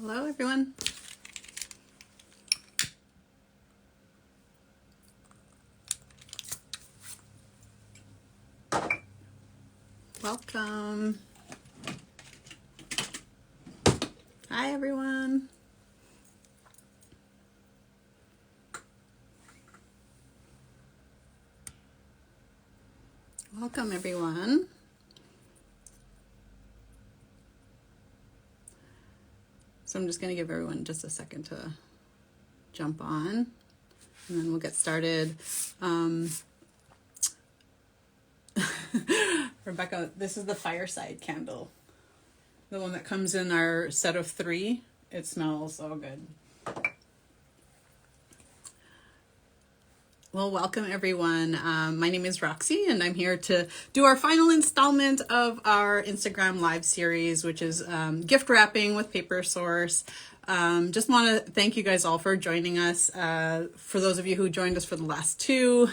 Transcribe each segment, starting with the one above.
Hello, everyone. Welcome. Hi, everyone. Welcome, everyone. So I'm just going to give everyone just a second to jump on, and then we'll get started. Rebecca, this is the fireside candle, the one that comes in our set of 3. It smells so good. Well, welcome everyone. My name is Roxy, and I'm here to do our final installment of our Instagram live series, which is gift wrapping with Paper Source. Just want to thank you guys all for joining us. For those of you who joined us for the last 2,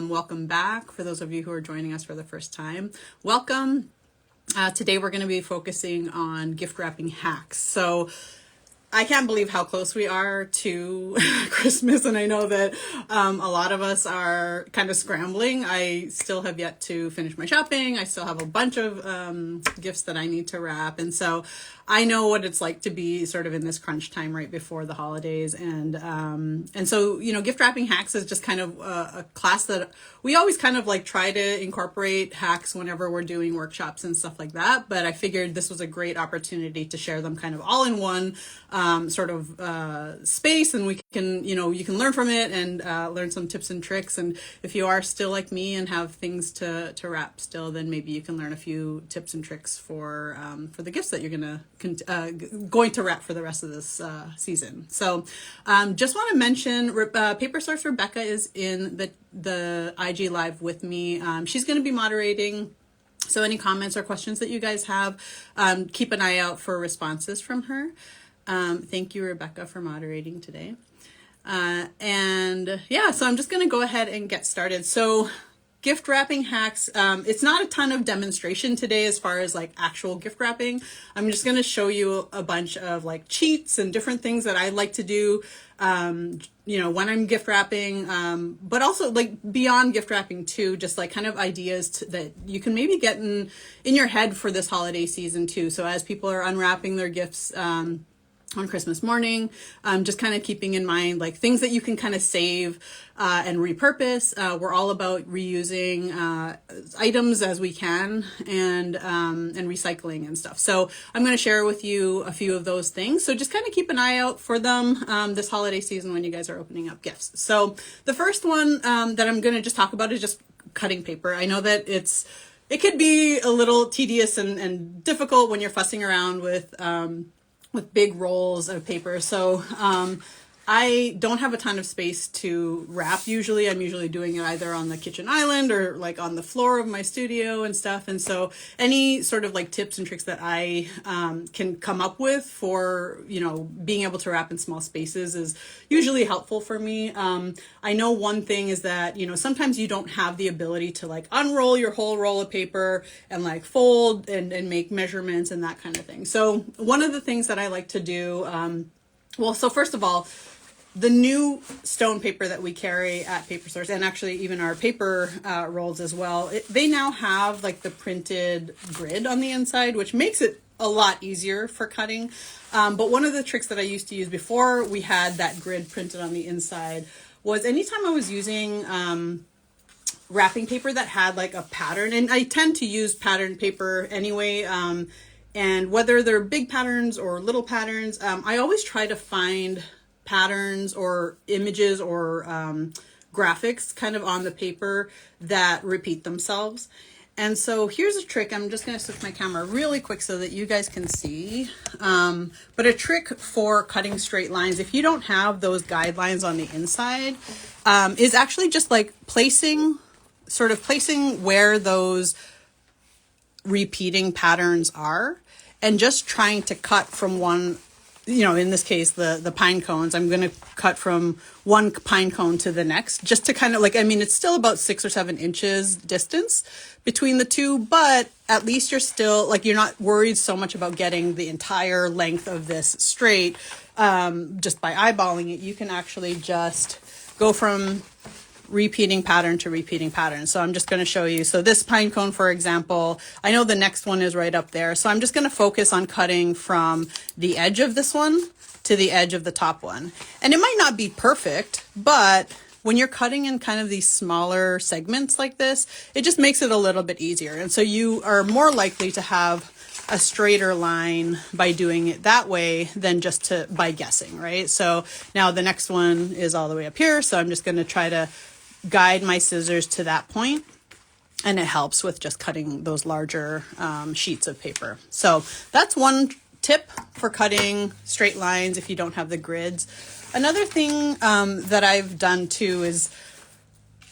welcome back. For those of you who are joining us for the first time, welcome. Today we're going to be focusing on gift wrapping hacks. So I can't believe how close we are to Christmas, and I know that a lot of us are kind of scrambling. I still have yet to finish my shopping. I still have a bunch of gifts that I need to wrap, and so I know what it's like to be sort of in this crunch time right before the holidays. And so, you know, gift wrapping hacks is just kind of a class that we always kind of like try to incorporate hacks whenever we're doing workshops and stuff like that. But I figured this was a great opportunity to share them kind of all in one sort of space, and we can, you know, you can learn from it and learn some tips and tricks. And if you are still like me and have things to wrap still, then maybe you can learn a few tips and tricks for the gifts that you're going to wrap for the rest of this season. So just want to mention Paper Source Rebecca is in the IG live with me. She's going to be moderating. So any comments or questions that you guys have, keep an eye out for responses from her. Thank you, Rebecca, for moderating today. And yeah, so I'm just going to go ahead and get started. So gift wrapping hacks, it's not a ton of demonstration today as far as like actual gift wrapping. I'm just going to show you a bunch of like cheats and different things that I like to do, you know, when I'm gift wrapping, but also like beyond gift wrapping too, just like kind of ideas that you can maybe get in your head for this holiday season too. So as people are unwrapping their gifts, on Christmas morning, just kind of keeping in mind like things that you can kind of save and repurpose. We're all about reusing items as we can, and recycling and stuff. So I'm going to share with you a few of those things. So just kind of keep an eye out for them this holiday season when you guys are opening up gifts. So the first one that I'm going to just talk about is just cutting paper. I know that it could be a little tedious and difficult when you're fussing around with big rolls of paper. So I don't have a ton of space to wrap usually. I'm usually doing it either on the kitchen island or like on the floor of my studio and stuff. And so any sort of like tips and tricks that I can come up with for, you know, being able to wrap in small spaces is usually helpful for me. I know one thing is that, you know, sometimes you don't have the ability to like unroll your whole roll of paper and like fold and make measurements and that kind of thing. So one of the things that I like to do, so first of all, the new stone paper that we carry at Paper Source, and actually even our paper rolls as well, they now have like the printed grid on the inside, which makes it a lot easier for cutting. But one of the tricks that I used to use before we had that grid printed on the inside was anytime I was using wrapping paper that had like a pattern, and I tend to use patterned paper anyway, and whether they're big patterns or little patterns, I always try to find patterns or images or graphics kind of on the paper that repeat themselves. And so here's a trick. I'm just going to switch my camera really quick so that you guys can see. But a trick for cutting straight lines, if you don't have those guidelines on the inside, is actually just like placing where those repeating patterns are and just trying to cut from one you know, in this case, the pine cones, I'm going to cut from one pine cone to the next, just to kind of like, I mean, it's still about 6 or 7 inches distance between the two, but at least you're still like, you're not worried so much about getting the entire length of this straight. Just by eyeballing it, you can actually just go from repeating pattern to repeating pattern. So I'm just going to show you. So this pine cone, for example, I know the next one is right up there. So I'm just going to focus on cutting from the edge of this one to the edge of the top one. And it might not be perfect, but when you're cutting in kind of these smaller segments like this, it just makes it a little bit easier. And so you are more likely to have a straighter line by doing it that way than just by guessing, right? So now the next one is all the way up here. So I'm just going to try to guide my scissors to that point, and it helps with just cutting those larger sheets of paper. So that's one tip for cutting straight lines if you don't have the grids. Another thing that I've done too is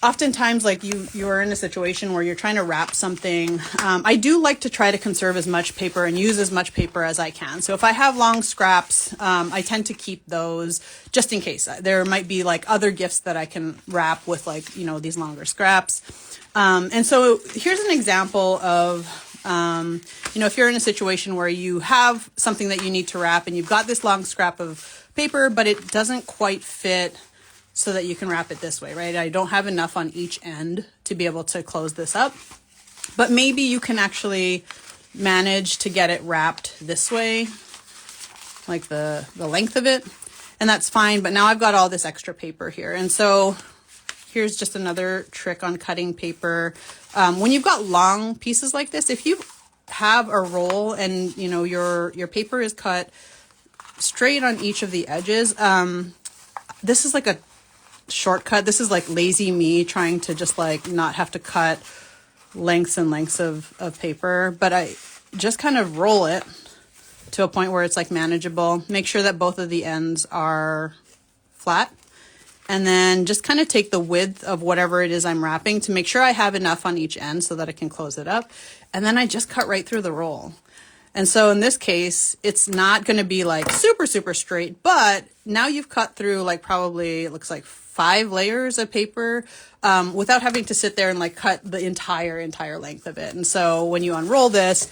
oftentimes, like you're in a situation where you're trying to wrap something. I do like to try to conserve as much paper and use as much paper as I can. So if I have long scraps, I tend to keep those just in case. There might be like other gifts that I can wrap with, like, you know, these longer scraps. And so here's an example of, you know, if you're in a situation where you have something that you need to wrap and you've got this long scrap of paper, but it doesn't quite fit so that you can wrap it this way, right? I don't have enough on each end to be able to close this up, but maybe you can actually manage to get it wrapped this way, like the length of it, and that's fine. But now I've got all this extra paper here. And so here's just another trick on cutting paper. When you've got long pieces like this, if you have a roll and, you know, your paper is cut straight on each of the edges, this is like a shortcut. This is like lazy me trying to just like not have to cut lengths and lengths of paper, but I just kind of roll it to a point where it's like manageable. Make sure that both of the ends are flat, and then just kind of take the width of whatever it is I'm wrapping to make sure I have enough on each end so that I can close it up. And then I just cut right through the roll. And so in this case, it's not going to be like super, super straight, but now you've cut through like probably, it looks like 5 layers of paper without having to sit there and like cut the entire length of it. And so when you unroll this,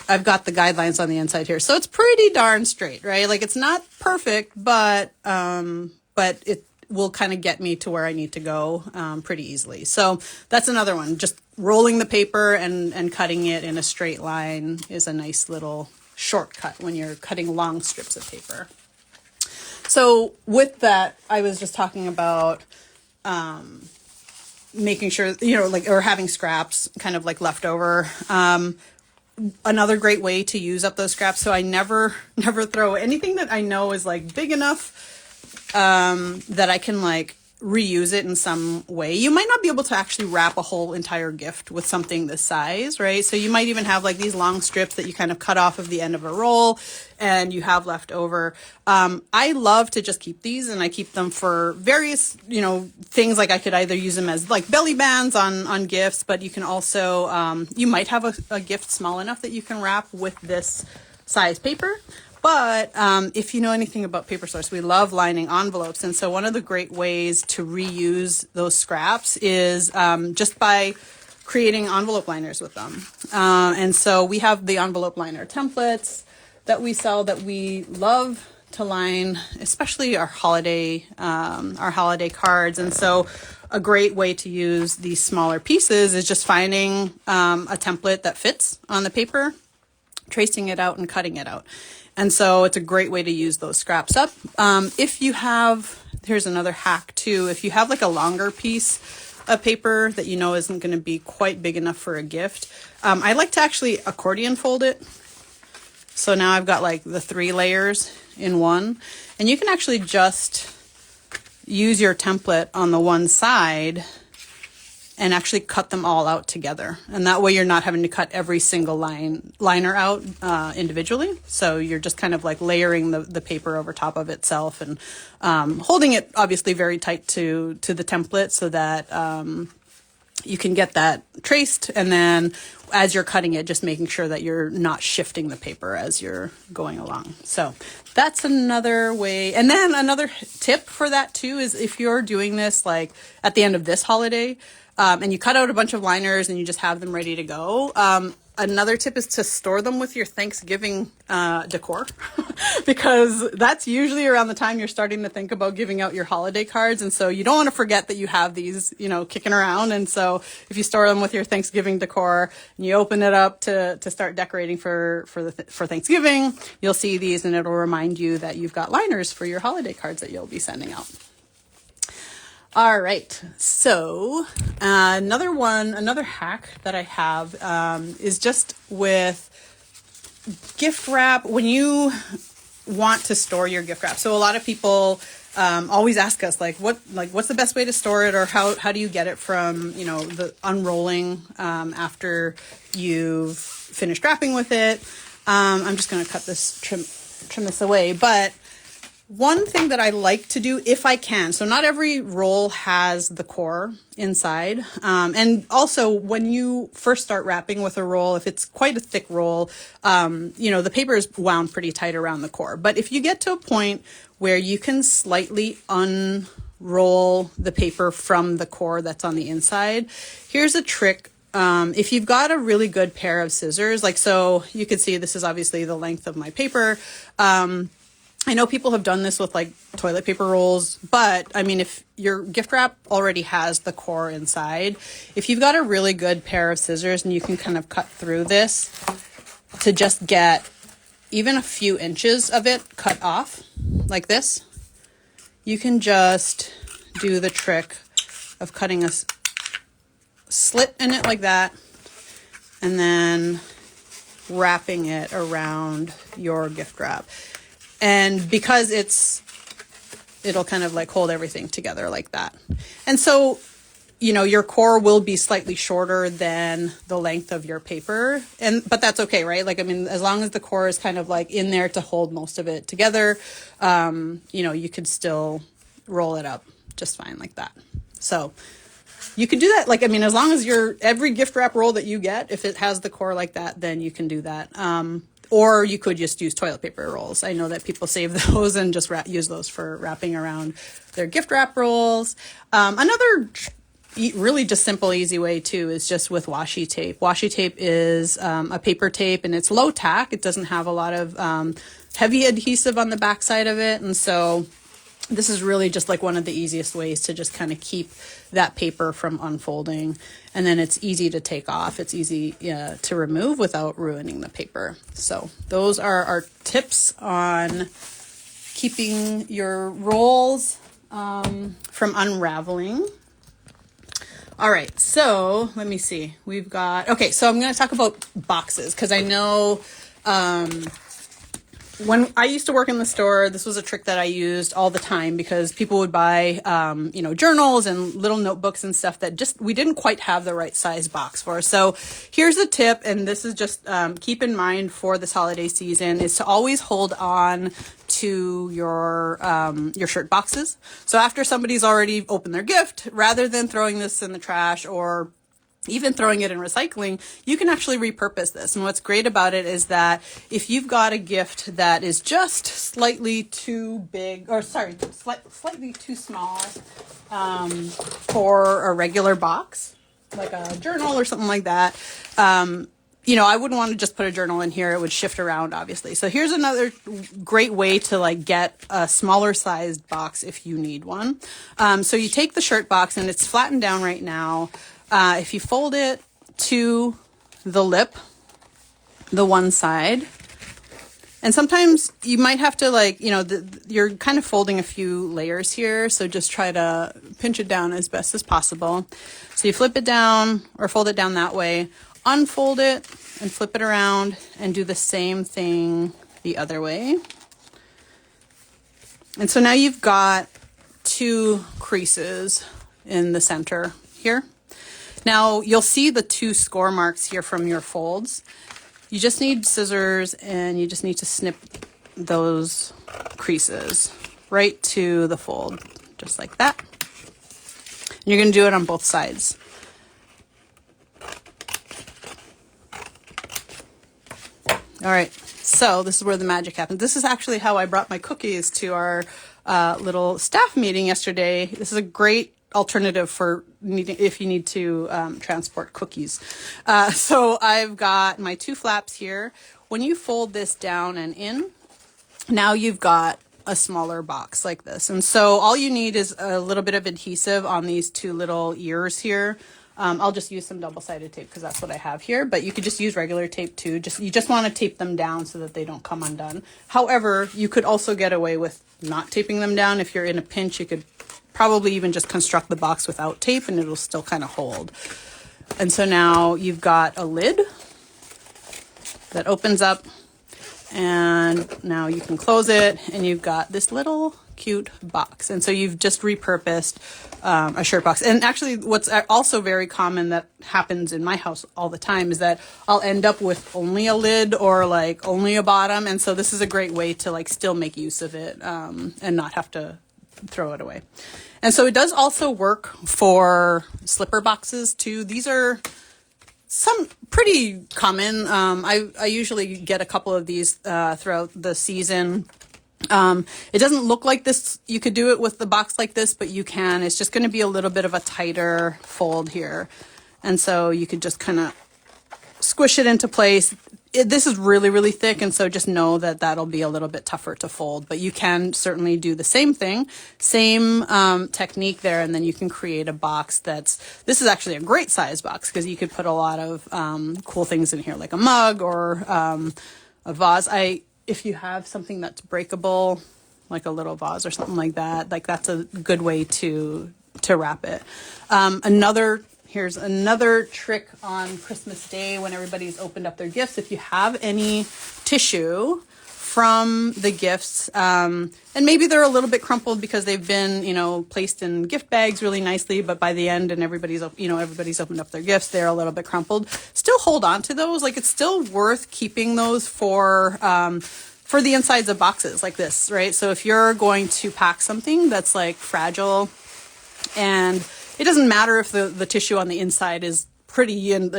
I've got the guidelines on the inside here. So it's pretty darn straight, right? Like it's not perfect, but it will kind of get me to where I need to go pretty easily. So that's another one. Just rolling the paper and cutting it in a straight line is a nice little shortcut when you're cutting long strips of paper. So with that, I was just talking about making sure, you know, like, or having scraps kind of like left over. Another great way to use up those scraps. So I never throw anything that I know is like big enough that I can like reuse it in some way. You might not be able to actually wrap a whole entire gift with something this size, right? So you might even have like these long strips that you kind of cut off of the end of a roll and you have left over. I love to just keep these, and I keep them for various, you know, things. Like I could either use them as like belly bands on gifts, but you can also, you might have a gift small enough that you can wrap with this size paper. But if you know anything about Paper Source, we love lining envelopes. And so one of the great ways to reuse those scraps is just by creating envelope liners with them. And so we have the envelope liner templates that we sell that we love to line, especially our holiday cards. And so a great way to use these smaller pieces is just finding a template that fits on the paper, tracing it out and cutting it out. And so it's a great way to use those scraps up. If you have, here's another hack too, if you have like a longer piece of paper that you know isn't going to be quite big enough for a gift, I like to actually accordion fold it. So now I've got like the 3 layers in one, and you can actually just use your template on the one side and actually cut them all out together. And that way you're not having to cut every single liner out individually. So you're just kind of like layering the paper over top of itself and holding it obviously very tight to the template so that you can get that traced, and then as you're cutting it, just making sure that you're not shifting the paper as you're going along. So that's another way. And then another tip for that too is if you're doing this like at the end of this holiday, and you cut out a bunch of liners and you just have them ready to go. Another tip is to store them with your Thanksgiving decor because that's usually around the time you're starting to think about giving out your holiday cards. And so you don't want to forget that you have these, you know, kicking around. And so if you store them with your Thanksgiving decor and you open it up to start decorating for Thanksgiving, you'll see these and it'll remind you that you've got liners for your holiday cards that you'll be sending out. All right, so another hack that I have is just with gift wrap. When you want to store your gift wrap, so a lot of people always ask us what's the best way to store it, or how do you get it from, you know, the unrolling after you've finished wrapping with it. I'm just going to cut this, trim this away, but one thing that I like to do if I can, so not every roll has the core inside. And also when you first start wrapping with a roll, if it's quite a thick roll, you know, the paper is wound pretty tight around the core. But if you get to a point where you can slightly unroll the paper from the core that's on the inside, here's a trick. If you've got a really good pair of scissors, like, so you can see this is obviously the length of my paper. I know people have done this with like toilet paper rolls, but I mean, if your gift wrap already has the core inside, if you've got a really good pair of scissors and you can kind of cut through this to just get even a few inches of it cut off like this, you can just do the trick of cutting a slit in it like that and then wrapping it around your gift wrap. And because it'll kind of like hold everything together like that. And so, you know, your core will be slightly shorter than the length of your paper, but that's okay, right? Like, I mean, as long as the core is kind of like in there to hold most of it together, you know, you could still roll it up just fine like that. So you can do that. Like, I mean, as long as every gift wrap roll that you get, if it has the core like that, then you can do that. Or you could just use toilet paper rolls. I know that people save those and just use those for wrapping around their gift wrap rolls. Another really just simple, easy way too is just with washi tape. Washi tape is a paper tape and it's low tack. It doesn't have a lot of heavy adhesive on the back side of it. And so this is really just like one of the easiest ways to just kind of keep that paper from unfolding. And then it's easy to take off. It's easy to remove without ruining the paper. So those are our tips on keeping your rolls from unraveling. All right, so let me see. Okay, so I'm going to talk about boxes because I know when I used to work in the store, this was a trick that I used all the time because people would buy, you know, journals and little notebooks and stuff that we didn't quite have the right size box for. So here's a tip, and this is just keep in mind for this holiday season, is to always hold on to your shirt boxes. So after somebody's already opened their gift, rather than throwing this in the trash or even throwing it in recycling, you can actually repurpose this. And what's great about it is that if you've got a gift that is just slightly too big, or sorry, slightly too small for a regular box, like a journal or something like that, you know, I wouldn't want to just put a journal in here. It would shift around, obviously. So here's another great way to like get a smaller sized box if you need one. So you take the shirt box and it's flattened down right now. If you fold it to the lip, the one side, and sometimes you might have to like, you know, you're kind of folding a few layers here. So just try to pinch it down as best as possible. So you flip it down or fold it down that way, unfold it and flip it around and do the same thing the other way. And so now you've got two creases in the center here. Now you'll see the two score marks here from your folds. You just need scissors and you just need to snip those creases right to the fold, just like that. And you're going to do it on both sides. All right, so this is where the magic happens. This is actually how I brought my cookies to our little staff meeting yesterday. This is a great alternative for needing if you need to transport cookies. So I've got my 2 flaps here. When you fold this down and in, now you've got a smaller box like this. And so all you need is a little bit of adhesive on these 2 little ears here. I'll just use some double-sided tape because that's what I have here, but you could just use regular tape too. You just want to tape them down so that they don't come undone. However, you could also get away with not taping them down. If you're in a pinch, you could probably even just construct the box without tape and it'll still kind of hold. And so now you've got a lid that opens up, and now you can close it and you've got this little cute box. And so you've just repurposed a shirt box. And actually what's also very common that happens in my house all the time is that I'll end up with only a lid or like only a bottom. And so this is a great way to like still make use of it and not have to throw it away. And so it does also work for slipper boxes too. These are some pretty common. I usually get a couple of these throughout the season. It doesn't look like this. You could do it with the box like this, but you can. It's just going to be a little bit of a tighter fold here. And so you could just kind of squish it into place. This is really, really thick, and so just know that that'll be a little bit tougher to fold, but you can certainly do the same thing, same technique there, and then you can create a box this is actually a great size box because you could put a lot of cool things in here, like a mug or a vase. If you have something that's breakable, like a little vase or something like that, like that's a good way to wrap it. Here's another trick on Christmas Day when everybody's opened up their gifts. If you have any tissue from the gifts, and maybe they're a little bit crumpled because they've been, placed in gift bags really nicely, but by the end and everybody's opened up their gifts, they're a little bit crumpled. Still hold on to those. Like it's still worth keeping those for the insides of boxes like this, right? So if you're going to pack something that's like fragile, and it doesn't matter if the tissue on the inside is pretty and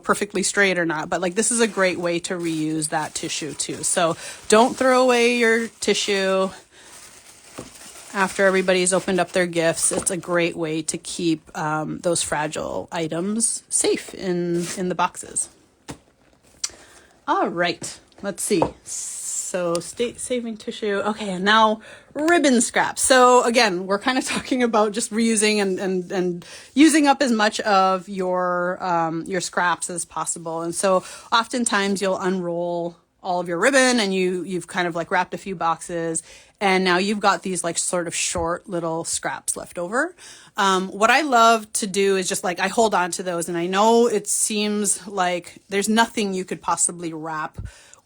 perfectly straight or not, but like this is a great way to reuse that tissue too. So don't throw away your tissue after everybody's opened up their gifts. It's a great way to keep those fragile items safe in the boxes. All right, let's see. So saving tissue. Okay, and now ribbon scraps. So again, we're kind of talking about just reusing and using up as much of your scraps as possible. And so oftentimes you'll unroll all of your ribbon and you've kind of like wrapped a few boxes, and now you've got these like sort of short little scraps left over. What I love to do is just like I hold on to those, and I know it seems like there's nothing you could possibly wrap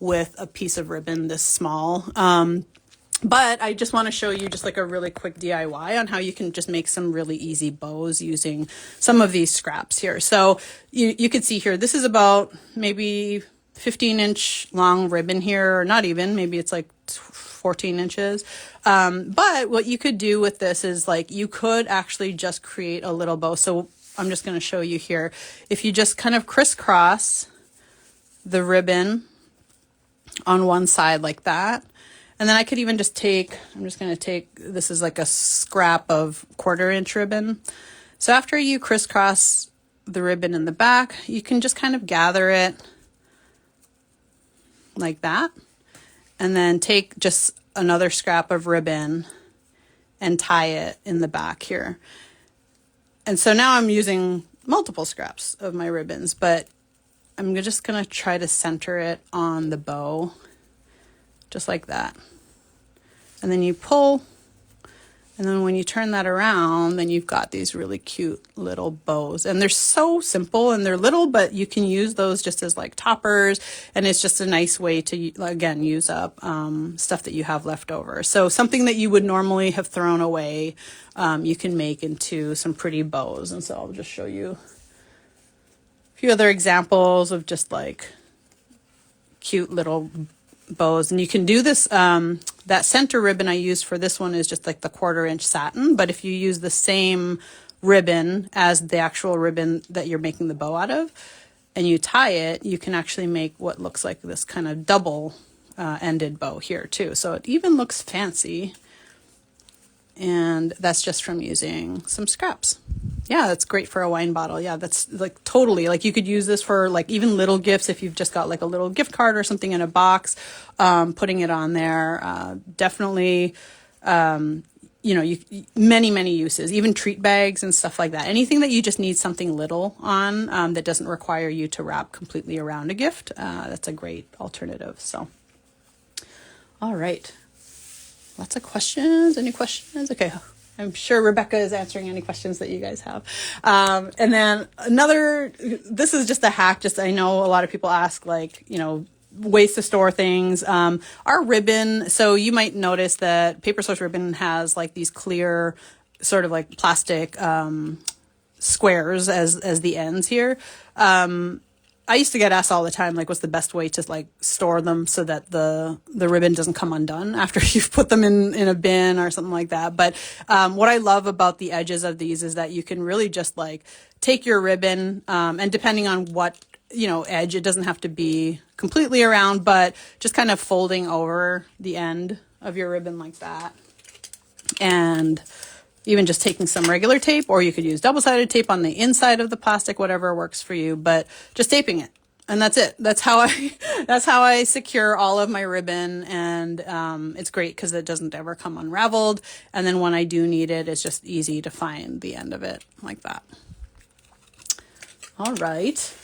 with a piece of ribbon this small. But I just want to show you just like a really quick DIY on how you can just make some really easy bows using some of these scraps here. So you can see here, this is about maybe 15-inch long ribbon here, or not even, maybe it's like 14 inches. But what you could do with this is like, you could actually just create a little bow. So I'm just going to show you here. If you just kind of crisscross the ribbon on one side like that, and then I could even just I'm just going to take, this is like a scrap of 1/4 inch ribbon. So after you crisscross the ribbon in the back, you can just kind of gather it like that, and then take just another scrap of ribbon and tie it in the back here. And so now I'm using multiple scraps of my ribbons, but I'm just going to try to center it on the bow, just like that. And then you pull, and then when you turn that around, then you've got these really cute little bows. And they're so simple, and they're little, but you can use those just as like toppers, and it's just a nice way to, again, use up stuff that you have left over. So something that you would normally have thrown away, you can make into some pretty bows. And so I'll just show you few other examples of just like cute little bows. And you can do this, that center ribbon I used for this one is just like the 1/4 inch satin, but if you use the same ribbon as the actual ribbon that you're making the bow out of, and you tie it, you can actually make what looks like this kind of double ended bow here too. So it even looks fancy. And that's just from using some scraps. Yeah, that's great for a wine bottle. Yeah, that's like totally, like you could use this for like even little gifts if you've just got like a little gift card or something in a box, putting it on there. Definitely, many uses, even treat bags and stuff like that. Anything that you just need something little on that doesn't require you to wrap completely around a gift, that's a great alternative. So, all right. Lots of questions. Any questions? Okay. I'm sure Rebecca is answering any questions that you guys have. And then this is just a hack. I know a lot of people ask ways to store things. Our ribbon, so you might notice that Paper Source ribbon has like these clear sort of like plastic squares as the ends here. I used to get asked all the time, like, what's the best way to like store them so that the ribbon doesn't come undone after you've put them in a bin or something like that. But what I love about the edges of these is that you can really just like take your ribbon and depending on what, edge, it doesn't have to be completely around, but just kind of folding over the end of your ribbon like that. And even just taking some regular tape, or you could use double-sided tape on the inside of the plastic, whatever works for you, but just taping it. And that's it. That's how I secure all of my ribbon. And it's great because it doesn't ever come unraveled. And then when I do need it, it's just easy to find the end of it like that. All right.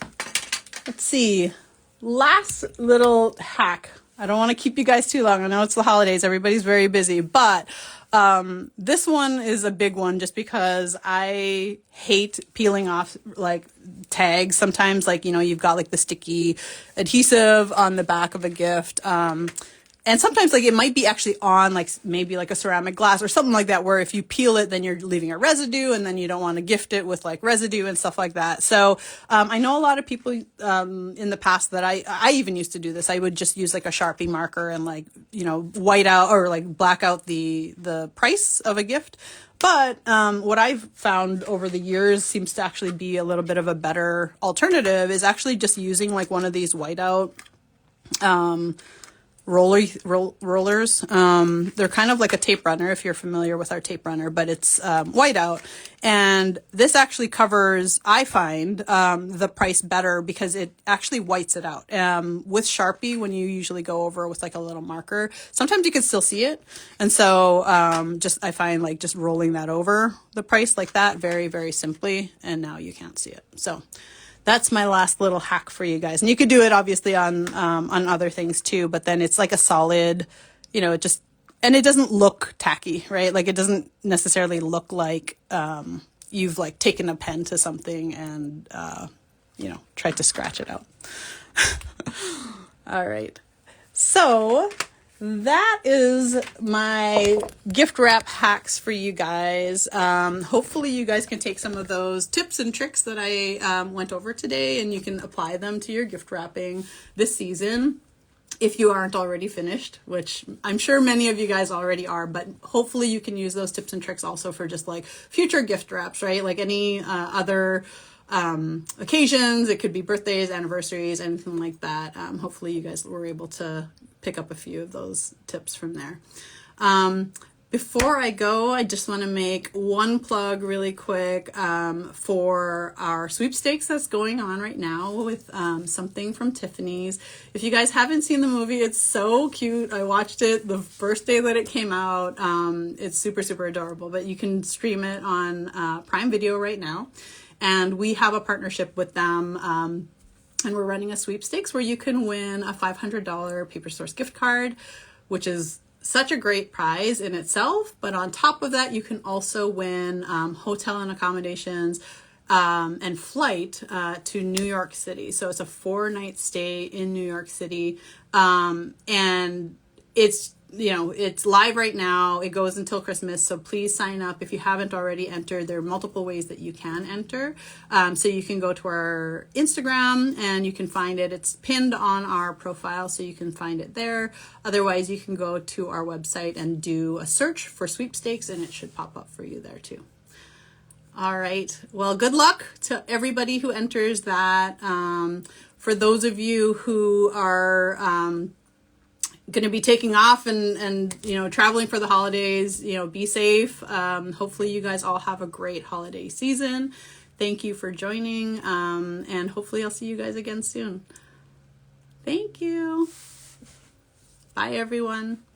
Let's see. Last little hack. I don't want to keep you guys too long. I know it's the holidays. Everybody's very busy, but this one is a big one just because I hate peeling off like tags. Sometimes you've got like the sticky adhesive on the back of a gift. And sometimes like it might be actually on like maybe like a ceramic glass or something like that, where if you peel it, then you're leaving a residue and then you don't want to gift it with like residue and stuff like that. So I know a lot of people in the past that I even used to do this. I would just use like a Sharpie marker and like, white out or like black out the price of a gift. But what I've found over the years seems to actually be a little bit of a better alternative is actually just using like one of these whiteout rollers. They're kind of like a tape runner if you're familiar with our tape runner, but it's whiteout. And this actually covers, I find, the price better because it actually whites it out. With Sharpie, when you usually go over with like a little marker, sometimes you can still see it. And so I find like just rolling that over the price like that very, very simply, and now you can't see it. So that's my last little hack for you guys. And you could do it obviously on other things too, but then it's like a solid, and it doesn't look tacky, right? Like it doesn't necessarily look like you've like taken a pen to something and, tried to scratch it out. All right. So that is my gift wrap hacks for you guys. Hopefully you guys can take some of those tips and tricks that I went over today and you can apply them to your gift wrapping this season. If you aren't already finished, which I'm sure many of you guys already are, but hopefully you can use those tips and tricks also for just like future gift wraps, right? Like any other occasions. It could be birthdays, anniversaries, anything like that. Hopefully you guys were able to pick up a few of those tips from there. Before I go, I just want to make one plug really quick for our sweepstakes that's going on right now with Something from Tiffany's. If you guys haven't seen the movie, it's so cute. I watched it the first day that it came out. It's super, super adorable, but you can stream it on Prime Video right now. And we have a partnership with them. And we're running a sweepstakes where you can win a $500 Paper Source gift card, which is such a great prize in itself. But on top of that, you can also win hotel and accommodations and flight to New York City. So it's a 4-night stay in New York City. And it's live right now. It goes until Christmas. So please sign up if you haven't already entered. There are multiple ways that you can enter. So you can go to our Instagram and you can find it. It's pinned on our profile, so you can find it there. Otherwise, you can go to our website and do a search for sweepstakes and it should pop up for you there too. All right. Well, good luck to everybody who enters that. For those of you who are going to be taking off and traveling for the holidays, be safe. Hopefully you guys all have a great holiday season. Thank you for joining, and hopefully I'll see you guys again soon. Thank you. Bye, everyone.